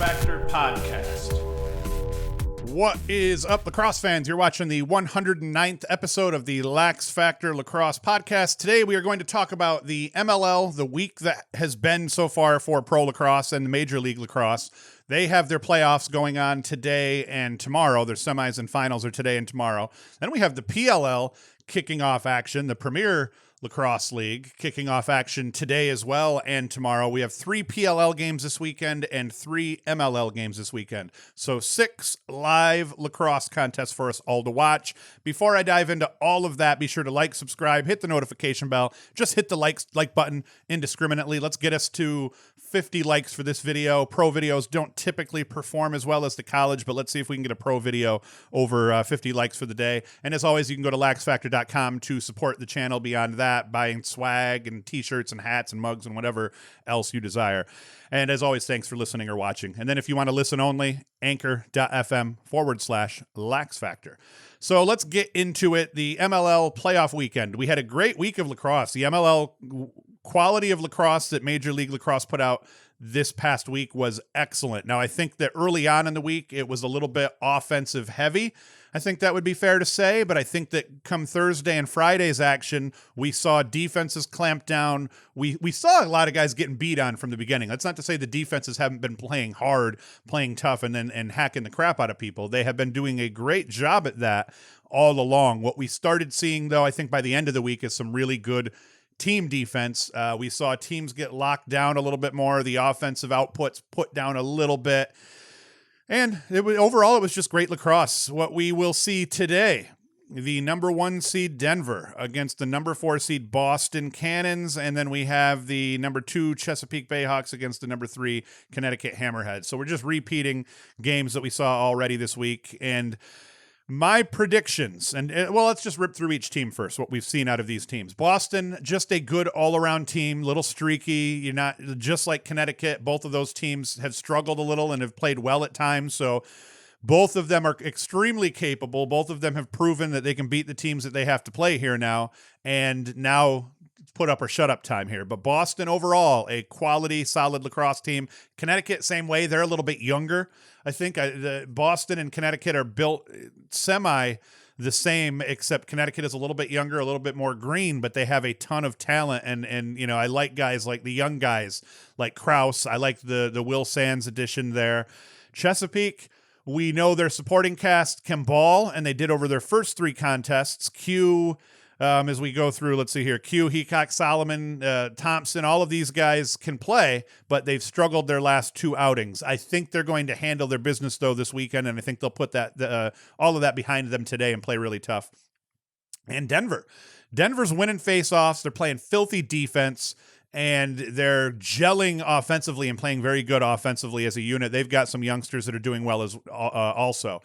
LaxFactor podcast. What is up, lacrosse fans? You're watching the 109th episode of the LaxFactor Lacrosse podcast. Today we are going to talk about the MLL, the week that has been so far for pro lacrosse and the Major League Lacrosse. They have their playoffs going on today and tomorrow. Their semis and finals are today and tomorrow. Then we have the PLL kicking off action, the Premier Lacrosse League kicking off action today as well and tomorrow. We have 3 PLL games this weekend and 3 MLL games this weekend. So 6 live lacrosse contests for us all to watch. Before I dive into all of that, be sure to like, subscribe, hit the notification bell. Just hit the like button indiscriminately. Let's get us to 50 likes for this video. Pro videos don't typically perform as well as the college, but let's see if we can get a pro video over 50 likes for the day. And as always, you can go to LaxFactor.com to support the channel beyond that, buying swag and t-shirts and hats and mugs and whatever else you desire. And as always, thanks for listening or watching. And then if you want to listen only, anchor.fm/LaxFactor. So let's get into it. The MLL playoff weekend. We had a great week of lacrosse. The MLL quality of lacrosse that Major League Lacrosse put out this past week was excellent. Now, I think that early on in the week, it was a little bit offensive heavy. I think that would be fair to say, but I think that come Thursday and Friday's action, we saw defenses clamp down. We saw a lot of guys getting beat on from the beginning. That's not to say the defenses haven't been playing hard, playing tough, and hacking the crap out of people. They have been doing a great job at that all along. What we started seeing, though, I think by the end of the week is some really good team defense. We saw teams get locked down a little bit more. The offensive outputs put down a little bit. And overall, it was just great lacrosse. What we will see today, the number 1 seed Denver against the number 4 seed Boston Cannons. And then we have the number 2 Chesapeake Bayhawks against the number 3 Connecticut Hammerheads. So we're just repeating games that we saw already this week. And my predictions, and well, let's just rip through each team first, what we've seen out of these teams. Boston, just a good all-around team, little streaky. You're not just like Connecticut. Both of those teams have struggled a little and have played well at times. So both of them are extremely capable. Both of them have proven that they can beat the teams that they have to play here now. And now put up or shut up time here. But Boston overall, a quality, solid lacrosse team. Connecticut, same way. They're a little bit younger. I think the Boston and Connecticut are built semi the same, except Connecticut is a little bit younger, a little bit more green, but they have a ton of talent. And you know, I like guys like the young guys like Kraus. I like the Will Sands addition there. Chesapeake, we know their supporting cast can ball, and they did over their first 3 contests. Q, as we go through, let's see here. Q, Heacock, Solomon, Thompson, all of these guys can play, but they've struggled their last 2 outings. I think they're going to handle their business, though, this weekend, and I think they'll put that all of that behind them today and play really tough. And Denver's winning face-offs. They're playing filthy defense, and they're gelling offensively and playing very good offensively as a unit. They've got some youngsters that are doing well as also.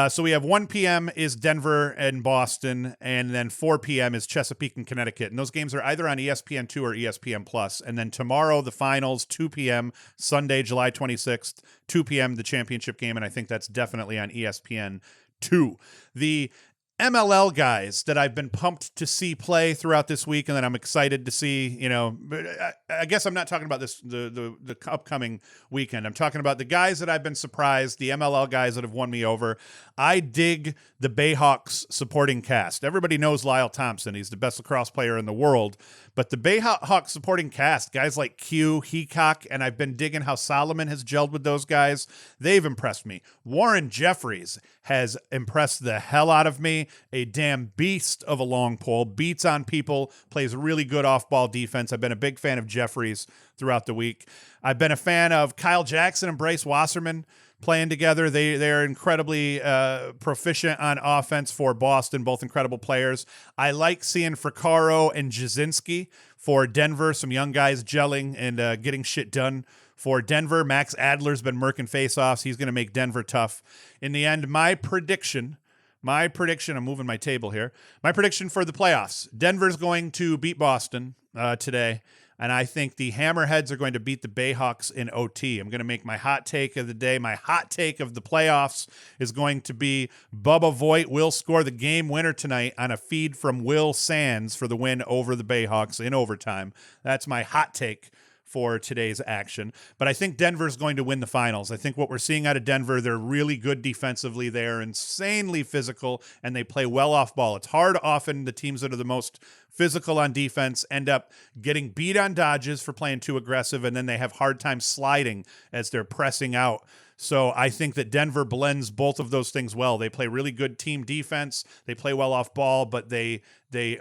So we have 1 p.m. is Denver and Boston, and then 4 p.m. is Chesapeake and Connecticut. And those games are either on ESPN2 or ESPN+. And then tomorrow, the finals, 2 p.m., Sunday, July 26th, 2 p.m., the championship game, and I think that's definitely on ESPN2. The MLL guys that I've been pumped to see play throughout this week, and that I'm excited to see, you know, I guess I'm not talking about the upcoming weekend. I'm talking about the guys that I've been surprised, the MLL guys that have won me over. I dig the Bayhawks supporting cast. Everybody knows Lyle Thompson. He's the best lacrosse player in the world. But the Bayhawks supporting cast, guys like Q, Heacock, and I've been digging how Solomon has gelled with those guys. They've impressed me. Warren Jeffries has impressed the hell out of me. A damn beast of a long pole, beats on people, plays really good off-ball defense. I've been a big fan of Jeffries throughout the week. I've been a fan of Kyle Jackson and Bryce Wasserman playing together. They're incredibly proficient on offense for Boston, both incredible players. I like seeing Fricaro and Jasinski for Denver, some young guys gelling and getting shit done. For Denver, Max Adler's been murking faceoffs. He's going to make Denver tough. In the end, my prediction, I'm moving my table here. My prediction for the playoffs, Denver's going to beat Boston today. And I think the Hammerheads are going to beat the Bayhawks in OT. I'm going to make my hot take of the day. My hot take of the playoffs is going to be Bubba Voigt will score the game winner tonight on a feed from Will Sands for the win over the Bayhawks in overtime. That's my hot take for today's action. But I think Denver's going to win the finals. I think what we're seeing out of Denver, they're really good defensively. They're insanely physical, and they play well off ball. It's hard often the teams that are the most physical on defense end up getting beat on dodges for playing too aggressive, and then they have hard time sliding as they're pressing out. So I think that Denver blends both of those things well. They play really good team defense. They play well off ball, but they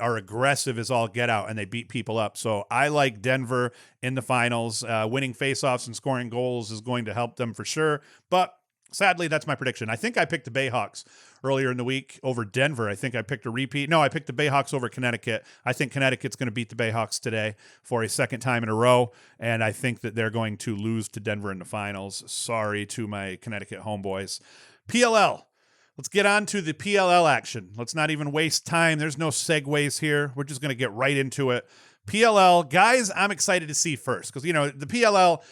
are aggressive as all get out, and they beat people up. So I like Denver in the finals. Winning faceoffs and scoring goals is going to help them for sure. But sadly, that's my prediction. I think I picked the Bayhawks earlier in the week over Denver. I think I picked a repeat. No, I picked the Bayhawks over Connecticut. I think Connecticut's going to beat the Bayhawks today for a second time in a row, and I think that they're going to lose to Denver in the finals. Sorry to my Connecticut homeboys. PLL. Let's get on to the PLL action. Let's not even waste time. There's no segues here. We're just going to get right into it. PLL, guys, I'm excited to see first because, the PLL,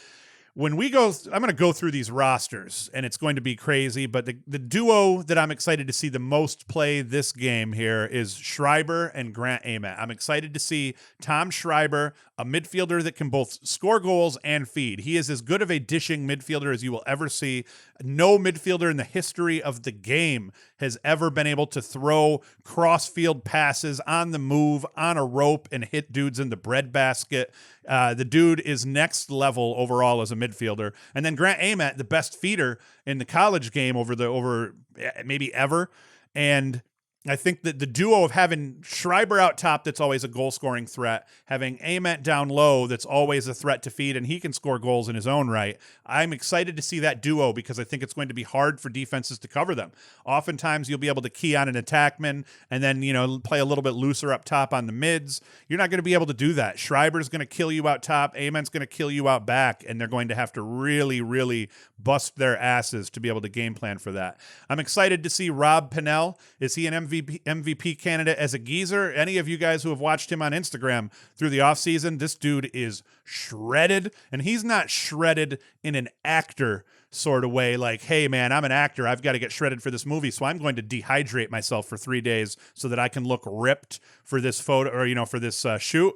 when we go, I'm going to go through these rosters, and it's going to be crazy, but the duo that I'm excited to see the most play this game here is Schreiber and Grant Ament. I'm excited to see Tom Schreiber, a midfielder that can both score goals and feed. He is as good of a dishing midfielder as you will ever see. No midfielder in the history of the game has ever been able to throw cross-field passes on the move, on a rope, and hit dudes in the breadbasket. The dude is next level overall as a midfielder. And then Grant Ament, the best feeder in the college game over maybe ever. And I think that the duo of having Schreiber out top, that's always a goal-scoring threat, having Ament down low, that's always a threat to feed, and he can score goals in his own right. I'm excited to see that duo because I think it's going to be hard for defenses to cover them. Oftentimes, you'll be able to key on an attackman and then, play a little bit looser up top on the mids. You're not going to be able to do that. Schreiber's going to kill you out top. Ament's going to kill you out back, and they're going to have to really, really bust their asses to be able to game plan for that. I'm excited to see Rob Pennell. Is he an MVP candidate as a geezer? Any of you guys who have watched him on Instagram through the offseason, this dude is shredded, and he's not shredded in an actor sort of way, like, hey man, I'm an actor, I've got to get shredded for this movie, so I'm going to dehydrate myself for 3 days so that I can look ripped for this photo, or for this shoot.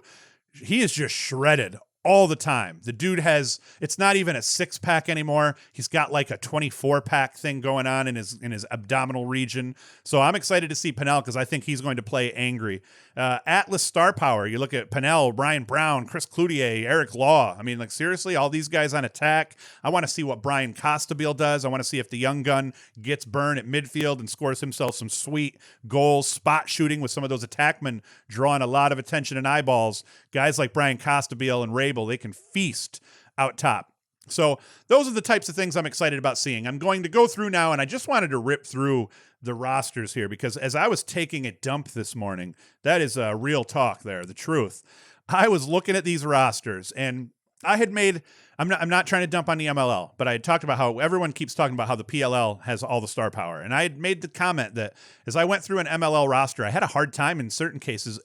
He is just shredded all the time. The dude it's not even a 6-pack anymore. He's got like a 24-pack thing going on in his abdominal region. So I'm excited to see Pennell because I think he's going to play angry. Atlas Star Power. You look at Pennell, Brian Brown, Chris Cloutier, Eric Law. I mean, like, seriously, all these guys on attack. I want to see what Brian Costabile does. I want to see if the young gun gets burned at midfield and scores himself some sweet goals, spot shooting with some of those attackmen drawing a lot of attention and eyeballs. Guys like Brian Costabile and Rabel, they can feast out top. So those are the types of things I'm excited about seeing. I'm going to go through now, and I just wanted to rip through the rosters here because as I was taking a dump this morning, that is a real talk there, the truth. I was looking at these rosters, and I had made, I'm not trying to dump on the MLL, but I had talked about how everyone keeps talking about how the PLL has all the star power. And I had made the comment that as I went through an MLL roster, I had a hard time in certain cases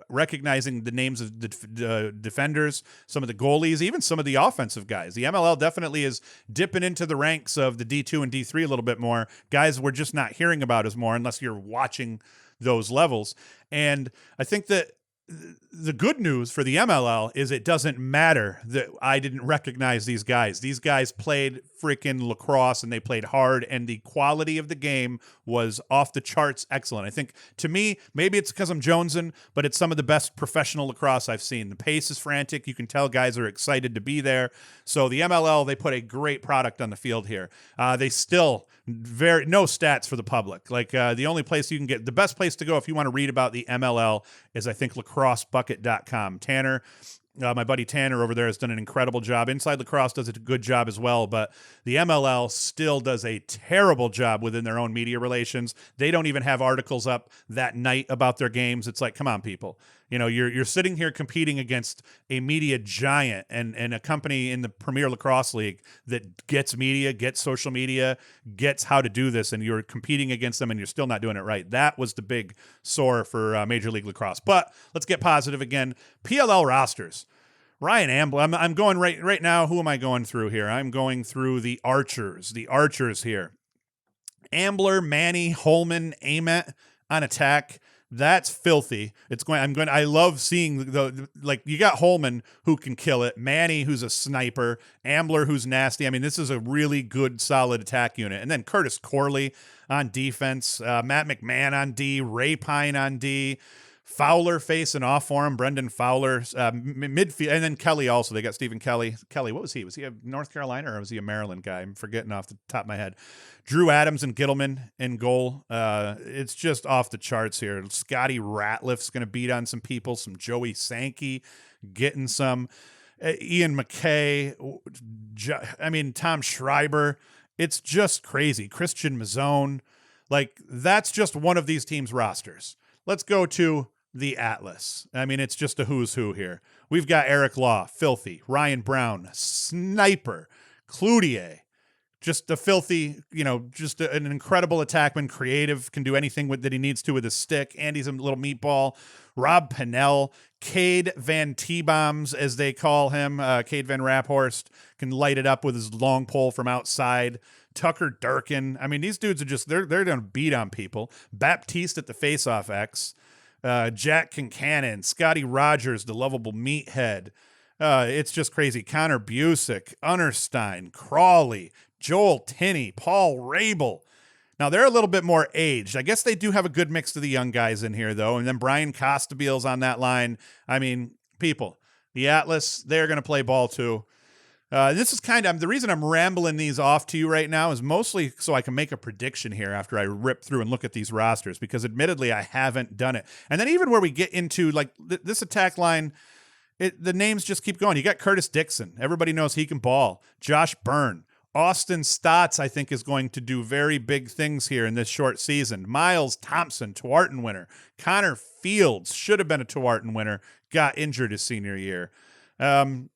recognizing the names of the defenders, some of the goalies, even some of the offensive guys. The MLL definitely is dipping into the ranks of the D2 and D3 a little bit more. Guys we're just not hearing about as more unless you're watching those levels. And I think that the good news for the MLL is it doesn't matter that I didn't recognize these guys. These guys played freaking lacrosse and they played hard, and the quality of the game was off the charts excellent. I think, to me, maybe it's because I'm jonesing, but it's some of the best professional lacrosse I've seen. The pace is frantic. You can tell guys are excited to be there. So the MLL, they put a great product on the field here. They still no stats for the public. Like the only place you can get, the best place to go if you want to read about the MLL is, I think, lacrossebucket.com. Tanner, my buddy Tanner over there, has done an incredible job. Inside Lacrosse does a good job as well, but the MLL still does a terrible job within their own media relations. They don't even have articles up that night about their games. It's like, come on, people. You're sitting here competing against a media giant and a company in the Premier Lacrosse League that gets media, gets social media, gets how to do this, and you're competing against them and you're still not doing it right. That was the big sore for Major League Lacrosse. But let's get positive again. PLL rosters. Ryan Ambler. I'm going right now. Who am I going through here? I'm going through the Archers. The Archers here. Ambler, Manny, Holman, Ament on attack. That's filthy. I love seeing like you got Holman who can kill it, Manny who's a sniper, Ambler who's nasty. I mean, this is a really good, solid attack unit. And then Curtis Corley on defense, Matt McMahon on D, Ray Pine on D, Fowler facing off for him, Brendan Fowler, midfield, and then Kelly also. They got Stephen Kelly. Kelly, what was he? Was he a North Carolina or was he a Maryland guy? I'm forgetting off the top of my head. Drew Adams and Gittleman in goal. It's just off the charts here. Scotty Ratliff's going to beat on some people. Some Joey Sankey getting some. Ian McKay. Tom Schreiber. It's just crazy. Christian Mazzone. Like, that's just one of these teams' rosters. Let's go to the Atlas. I mean, it's just a who's who here. We've got Eric Law, filthy. Ryan Brown, sniper. Cloutier, just a filthy, just an incredible attackman, creative, can do anything that he needs to with his stick. Andy's a little meatball. Rob Pennell, Cade Van T-Bombs, as they call him. Cade Van Raphorst can light it up with his long pole from outside. Tucker Durkin. I mean, these dudes are just, they're going to beat on people. Baptiste at the faceoff X. Jack Kincannon, Scotty Rogers, the lovable meathead. It's just crazy. Connor Busick, Unterstein, Crawley, Joel Tinney, Paul Rabel. Now, they're a little bit more aged. I guess they do have a good mix of the young guys in here, though. And then Brian Costabile's on that line. I mean, people, the Atlas, they're going to play ball, too. This is kind of the reason I'm rambling these off to you right now is mostly so I can make a prediction here after I rip through and look at these rosters, because admittedly I haven't done it. And then even where we get into like this attack line, the names just keep going. You got Curtis Dixon. Everybody knows he can ball. Josh Byrne. Austin Stotts, I think, is going to do very big things here in this short season. Miles Thompson, Tewaarton winner. Connor Fields should have been a Tewaarton winner. Got injured his senior year. And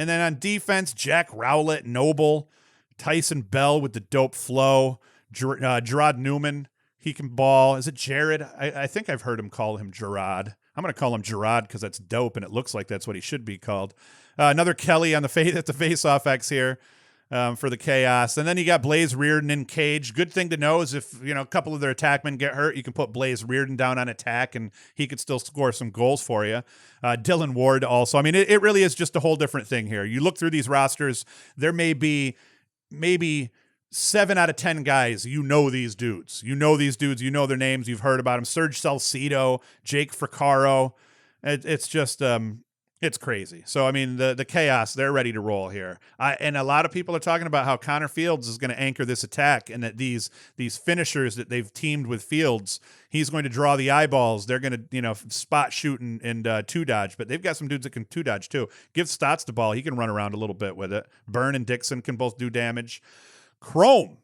then on defense, Jack Rowlett, Noble, Tyson Bell with the dope flow, Gerard Newman, he can ball. Is it Jared? I think I've heard him call him Gerard. I'm going to call him Gerard because that's dope, and it looks like that's what he should be called. Another Kelly on the at the face-off X here for the Chaos. And then you got Blaze Reardon in cage. Good thing to know is if a couple of their attackmen get hurt, you can put Blaze Reardon down on attack, and he could still score some goals for you. Dylan Ward also. I mean, it really is just a whole different thing here. You look through these rosters, there may be maybe 7 out of 10 guys, these dudes. You know their names, you've heard about them. Serge Salcido, Jake Fricaro. It's just it's crazy. So, I mean, the Chaos, they're ready to roll here. And a lot of people are talking about how Connor Fields is going to anchor this attack, and that these finishers that they've teamed with Fields, he's going to draw the eyeballs. They're going to, spot shoot and two-dodge. But they've got some dudes that can two-dodge, too. Give Stotts the ball. He can run around a little bit with it. Byrne and Dixon can both do damage. Chrome.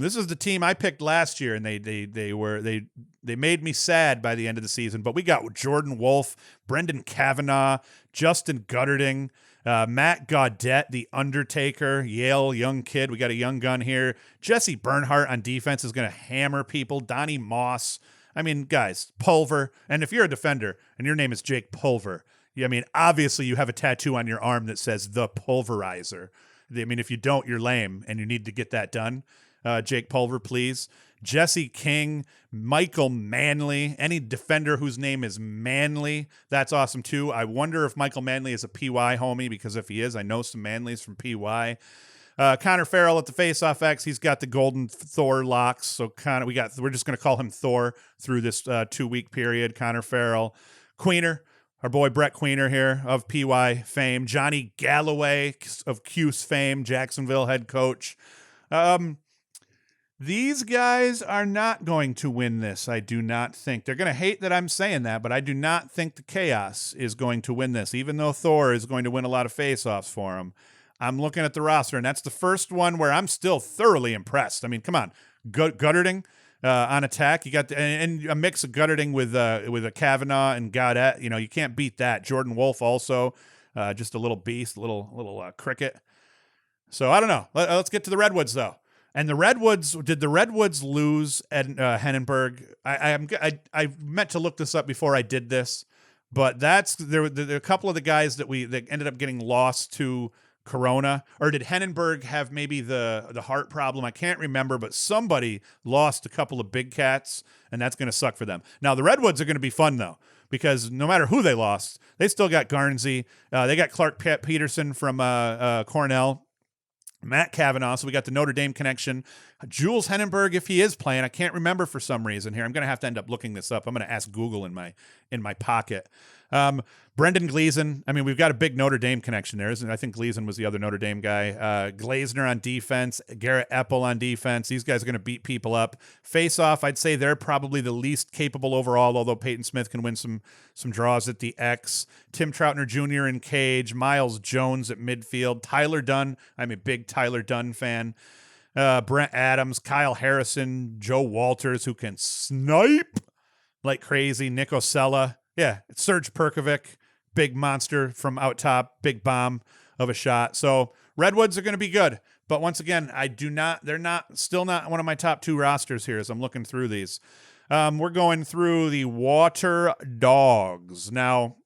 This is the team I picked last year, and they made me sad by the end of the season. But we got Jordan Wolf, Brendan Kavanaugh, Justin Gutterding, Matt Gaudette, the Undertaker, Yale young kid. We got a young gun here. Jesse Bernhardt on defense is going to hammer people. Donnie Moss. I mean, guys, Pulver. And if you're a defender and your name is Jake Pulver, I mean, obviously you have a tattoo on your arm that says the Pulverizer. I mean, if you don't, you're lame, and you need to get that done. Jake Pulver, please. Jesse King, Michael Manley, any defender whose name is Manley, that's awesome too. I wonder if Michael Manley is a PY homie, because if he is, I know some Manleys from PY. Connor Farrell at the faceoff X, he's got the golden Thor locks, so we're just going to call him Thor through this 2-week period. Connor Farrell. Queener, our boy Brett Queener here of PY fame. Johnny Galloway of Cuse fame, Jacksonville head coach. These guys are not going to win this, I do not think. They're going to hate that I'm saying that, but I do not think the Chaos is going to win this, even though Thor is going to win a lot of face-offs for him. I'm looking at the roster, and that's the first one where I'm still thoroughly impressed. I mean, come on. Gutterding on attack. You got and a mix of Gutterding with a Kavanaugh and Gaudette. You can't beat that. Jordan Wolf also, just a little beast, a little cricket. So I don't know. Let's get to the Redwoods, though. And the Redwoods, did the Redwoods lose at Hennenberg? I meant to look this up before I did this, but there were a couple of the guys that ended up getting lost to Corona, or did Hennenberg have maybe the heart problem? I can't remember, but somebody lost a couple of big cats, and that's going to suck for them. Now, the Redwoods are going to be fun, though, because no matter who they lost, they still got Garnsey. They got Clark Peterson from Cornell. Matt Kavanaugh, so we got the Notre Dame connection. Jules Hennenberg, if he is playing, I can't remember for some reason here. I'm going to have to end up looking this up. I'm going to ask Google in my pocket. Brendan Gleason. I mean, we've got a big Notre Dame connection there, isn't it? I think Gleason was the other Notre Dame guy. Glazner on defense, Garrett Epple on defense. These guys are going to beat people up. Face off, I'd say they're probably the least capable overall, although Peyton Smith can win some draws at the X. Tim Troutner Jr. in cage, Miles Jones at midfield, Tyler Dunn. I'm a big Tyler Dunn fan. Brent Adams, Kyle Harrison, Joe Walters, who can snipe like crazy. Nick Osella. Yeah, it's Serge Perkovic, big monster from out top, big bomb of a shot. So Redwoods are going to be good. But once again, they're still not one of my top 2 rosters here as I'm looking through these. We're going through the Water Dogs. Now,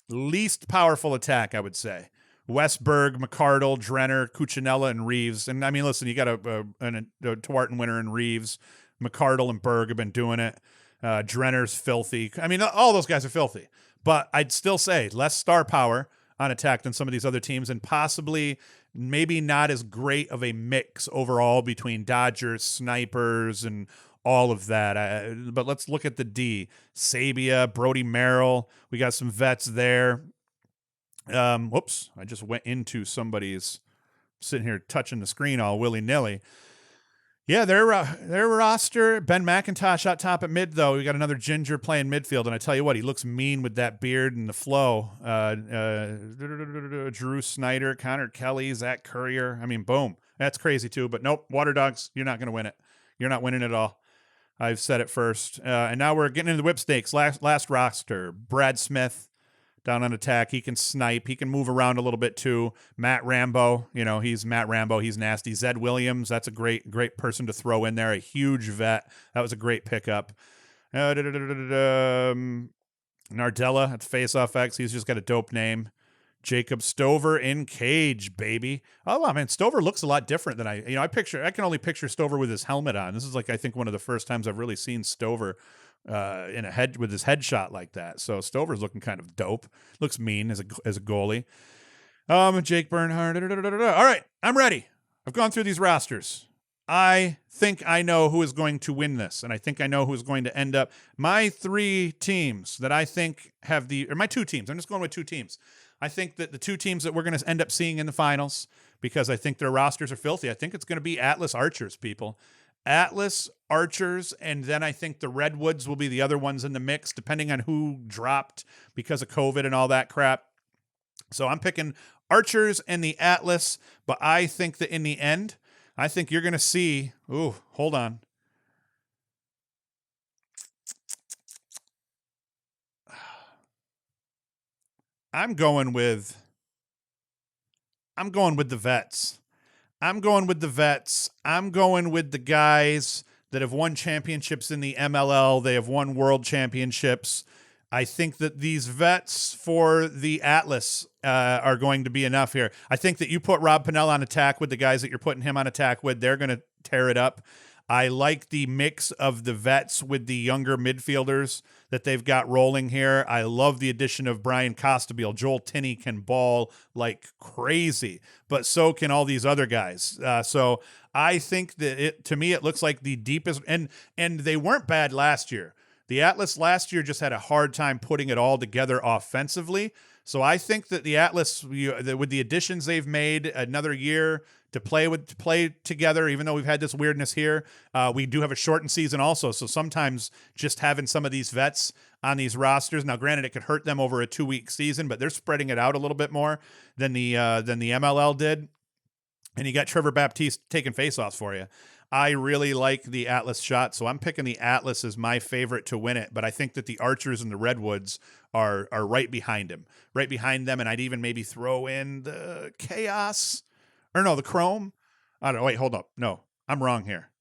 least powerful attack, I would say. Westberg, McCardle, Drenner, Cuccinella, and Reeves. And I mean, listen, you got a Tewaarton winner in Reeves. McCardle and Berg have been doing it. Drenner's filthy. I mean, all those guys are filthy. But I'd still say less star power on attack than some of these other teams, and possibly maybe not as great of a mix overall between Dodgers, snipers, and all of that. But let's look at the D. Sabia, Brody Merrill. We got some vets there. Whoops, I just went into somebody's sitting here touching the screen all willy-nilly. Yeah, their roster, Ben McIntosh out top at mid, though. We got another ginger playing midfield, and I tell you what, he looks mean with that beard and the flow. Drew Snyder, Connor Kelly, Zach Courier. I mean, boom. That's crazy, too. But nope, Water Dogs, you're not going to win it. You're not winning at all. I've said it first. And now we're getting into the whip stakes. Last roster, Brad Smith. Down on attack, he can snipe. He can move around a little bit too. Matt Rambo, he's Matt Rambo. He's nasty. Zed Williams, that's a great person to throw in there. A huge vet. That was a great pickup. Nardella at Face-Off X. He's just got a dope name. Jacob Stover in cage, baby. Oh, man, Stover looks a lot different than I can only picture Stover with his helmet on. This is I think one of the first times I've really seen Stover in a head with his headshot like that. So Stover's looking kind of dope. Looks mean as a goalie. Jake Bernhardt. All right, I'm ready. I've gone through these rosters. I think I know who is going to win this, and I think I know who is going to end up. My 3 teams that I think my 2 teams. I'm just going with 2 teams. I think that the 2 teams that we're going to end up seeing in the finals, because I think their rosters are filthy. I think it's going to be Atlas Archers, people. Atlas, Archers, and then I think the Redwoods will be the other ones in the mix, depending on who dropped because of COVID and all that crap. So I'm picking Archers and the Atlas, but I think that in the end, I think you're going to see... Ooh, hold on. I'm going with the vets. I'm going with the guys that have won championships in the MLL. They have won world championships. I think that these vets for the Atlas are going to be enough here. I think that you put Rob Pennell on attack with the guys that you're putting him on attack with. They're going to tear it up. I like the mix of the vets with the younger midfielders that they've got rolling here. I love the addition of Brian Costabile. Joel Tinney can ball like crazy, but so can all these other guys. So I think that to me, it looks like the deepest, and they weren't bad last year. The Atlas last year just had a hard time putting it all together offensively. So I think that the Atlas, with the additions they've made, another year to play together, even though we've had this weirdness here, we do have a shortened season also. So sometimes just having some of these vets on these rosters, now granted it could hurt them over a 2-week season, but they're spreading it out a little bit more than the MLL did. And you got Trevor Baptiste taking faceoffs for you. I really like the Atlas shot, so I'm picking the Atlas as my favorite to win it. But I think that the Archers and the Redwoods are right behind them, and I'd even maybe throw in the Chaos, or no, the Chrome. I don't know. Wait, hold up. No, I'm wrong here.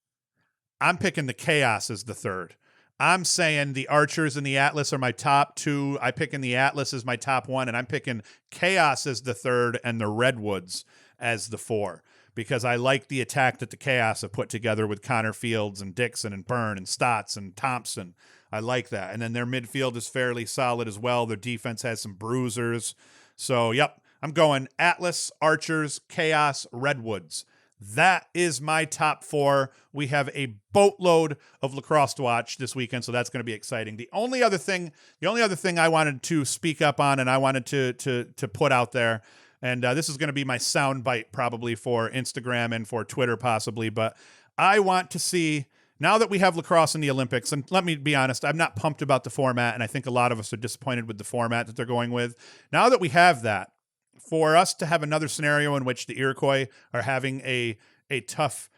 I'm picking the Chaos as the third. I'm saying the Archers and the Atlas are my top 2. I'm picking the Atlas as my top 1, and I'm picking Chaos as the third and the Redwoods as the 4 because I like the attack that the Chaos have put together with Connor Fields and Dixon and Byrne and Stotts and Thompson. I like that. And then their midfield is fairly solid as well. Their defense has some bruisers. So, yep, I'm going Atlas, Archers, Chaos, Redwoods. That is my top 4. We have a boatload of lacrosse to watch this weekend, so that's going to be exciting. The only other thing I wanted to speak up on and I wanted to put out there, and this is going to be my sound bite probably for Instagram and for Twitter possibly, but I want to see, now that we have lacrosse in the Olympics, and let me be honest, I'm not pumped about the format, and I think a lot of us are disappointed with the format that they're going with. Now that we have that, for us to have another scenario in which the Iroquois are having a tough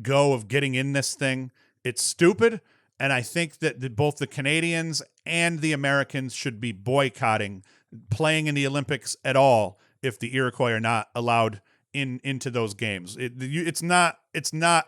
go of getting in this thing, it's stupid. And I think that both the Canadians and the Americans should be boycotting playing in the Olympics at all if the Iroquois are not allowed into those games. It's not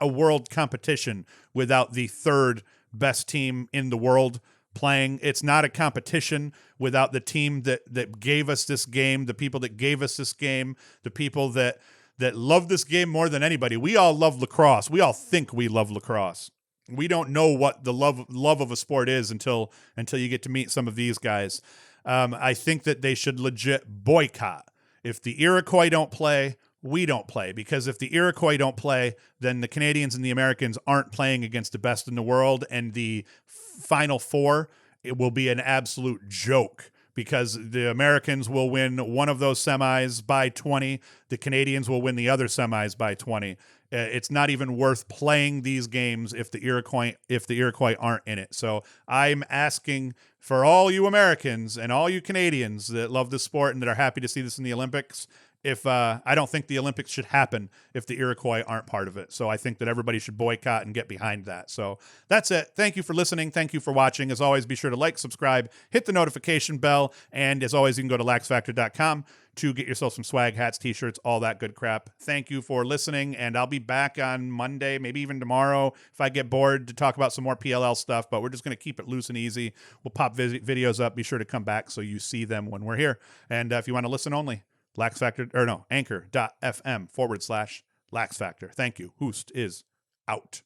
a world competition without the 3rd best team in the world playing. It's not a competition without the team that gave us this game, the people that gave us this game, the people that love this game more than anybody. We all love lacrosse. We all think we love lacrosse. We don't know what the love of a sport is until you get to meet some of these guys. I think that they should legit boycott. If the Iroquois don't play, we don't play, because if the Iroquois don't play, then the Canadians and the Americans aren't playing against the best in the world, and the Final 4, it will be an absolute joke because the Americans will win one of those semis by 20, the Canadians will win the other semis by 20. It's not even worth playing these games if the Iroquois aren't in it. So I'm asking for all you Americans and all you Canadians that love this sport and that are happy to see this in the Olympics, I don't think the Olympics should happen if the Iroquois aren't part of it. So I think that everybody should boycott and get behind that. So that's it. Thank you for listening. Thank you for watching. As always, be sure to like, subscribe, hit the notification bell. And as always, you can go to LaxFactor.com to get yourself some swag, hats, t-shirts, all that good crap. Thank you for listening. And I'll be back on Monday, maybe even tomorrow if I get bored, to talk about some more PLL stuff. But we're just going to keep it loose and easy. We'll pop videos up. Be sure to come back so you see them when we're here. And if you want to listen only, anchor.fm/LaxFactor. Thank you. Hoost is out.